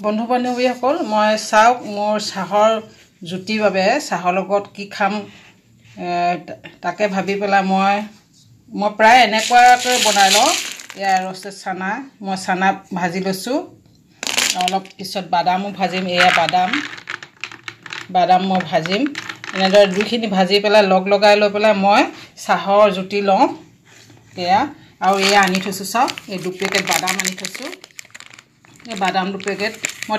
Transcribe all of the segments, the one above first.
বন্ধু বান্ধৱীসকল মই চাওক মোৰ চাহৰ জুতিৰ বাবে চাহৰ লগত কি খাম তাকে ভাবি পেলাই মই প্ৰায় এনেকুৱাকৈ বনাই লওঁ। এয়া ৰষ্টেড চানা মই চানা ভাজি লৈছোঁ, অলপ পিছত বাদামো ভাজিম। এয়া বাদাম মই ভাজিম। এনেদৰে দুইখিনি ভাজি পেলাই লগাই লৈ পেলাই মই চাহৰ জুতি লওঁ। এয়া আৰু এয়া আনি থৈছোঁ, চাওক এই 2 পেকেট বাদাম আনি থৈছোঁ। এই বাদাম 2 পেকেট মই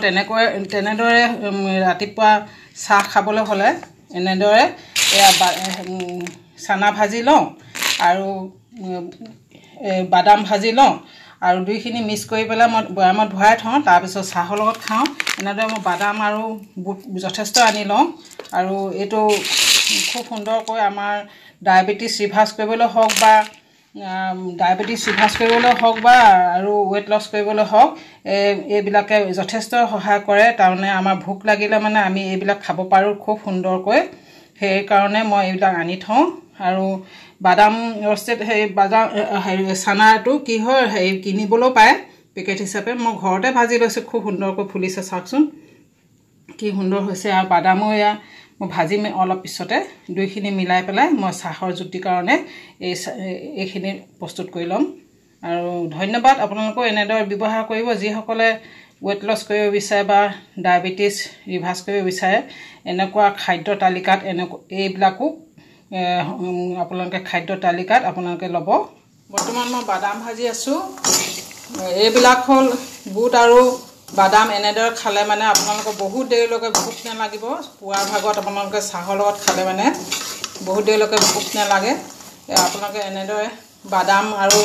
তেনেদৰে ৰাতিপুৱা চাহ খাবলৈ হ'লে এনেদৰে এয়া চানা ভাজি লওঁ আৰু বাদাম ভাজি লওঁ আৰু দুইখিনি মিক্স কৰি পেলাই মই বৈয়ামত ভৰাই থওঁ। তাৰপিছত চাহৰ লগত খাওঁ। এনেদৰে মই বাদাম আৰু বুট যথেষ্ট আনি লওঁ আৰু এইটো খুব সুন্দৰকৈ আমাৰ ডায়েবেটিছ ৰিভাৰ্ছ কৰিবলৈ হওক বা আৰু ৱেট লছ কৰিবলৈ হওক এইবিলাকে যথেষ্ট সহায় কৰে। তাৰমানে আমাৰ ভোক লাগিলে মানে আমি এইবিলাক খাব পাৰোঁ খুব সুন্দৰকৈ। সেইকাৰণে মই এইবিলাক আনি থওঁ। আৰু বাদাম ৰষ্টেড চানাটো কি হয় কিনিবলৈও পায় পেকেট হিচাপে। মই ঘৰতে ভাজি লৈছোঁ, খুব সুন্দৰকৈ ফুলিছে চাওকচোন কি সুন্দৰ হৈছে। আৰু বাদামো এয়া মই ভাজিম অলপ পিছতে। দুইখিনি মিলাই পেলাই মই চাহৰ জুতিৰ কাৰণে এইখিনি প্ৰস্তুত কৰি ল'ম। আৰু ধন্যবাদ। আপোনালোকেও এনেদৰে ব্যৱহাৰ কৰিব যিসকলে ৱেট লছ কৰিব বিচাৰে বা ডায়েবেটিছ ৰিভাৰ্ছ কৰিব বিচাৰে। এনেকুৱা খাদ্য তালিকাত এইবিলাকো আপোনালোকে খাদ্য তালিকাত আপোনালোকে ল'ব। বৰ্তমান মই বাদাম ভাজি আছোঁ। এইবিলাক হ'ল বুট আৰু বাদাম। এনেদৰে খালে মানে আপোনালোকৰ বহুত দেৰিলৈকে ভোক নালাগিব। পুৱাৰ ভাগত আপোনালোকে চাহৰ লগত খালে মানে বহুত দেৰিলৈকে ভোক নালাগে। আপোনালোকে এনেদৰে বাদাম আৰু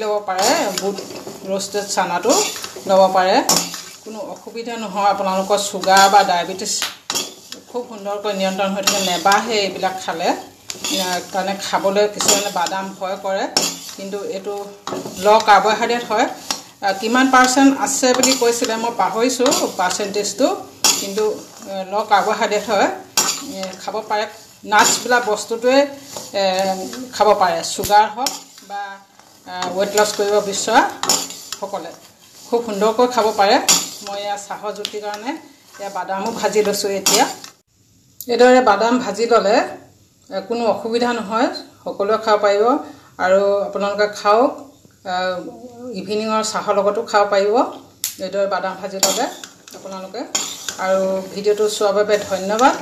ল'ব পাৰে, বুট ৰষ্টেড চানাটো ল'ব পাৰে, কোনো অসুবিধা নহয়। আপোনালোকৰ চুগাৰ বা ডায়েবেটিছ খুব সুন্দৰকৈ নিয়ন্ত্ৰণ হৈ থাকে, নেবাঢ়ে এইবিলাক খালে। কাৰণে খাবলৈ কিছুমানে বাদাম ভয় কৰে, কিন্তু এইটো ল' কাৰ্বহাইড্ৰেট হয়। কিমান % আছে বুলি কৈছিলে, মই পাহৰিছোঁ পাৰ্চেণ্টেজটো, কিন্তু ল' কাৰ্বহাইড্ৰেট হয়। খাব পাৰে। নাটছবিলাক বস্তুটোৱে খাব পাৰে, চুগাৰ হওক বা ৱেট লছ কৰিব বিচৰা সকলে খুব সুন্দৰকৈ খাব পাৰে। মই এয়া চাহৰ জুতিৰ কাৰণে এয়া বাদামো ভাজি লৈছোঁ। এতিয়া এইদৰে বাদাম ভাজি ল'লে কোনো অসুবিধা নহয়, সকলোৱে খাব পাৰিব। আৰু আপোনালোকে খাওক, ইভিনিঙৰ চাহৰ লগতো খাব পাৰিব এইদৰে বাদাম ভাজি ল'লে আপোনালোকে। আৰু ভিডিঅ'টো চোৱাৰ বাবে ধন্যবাদ।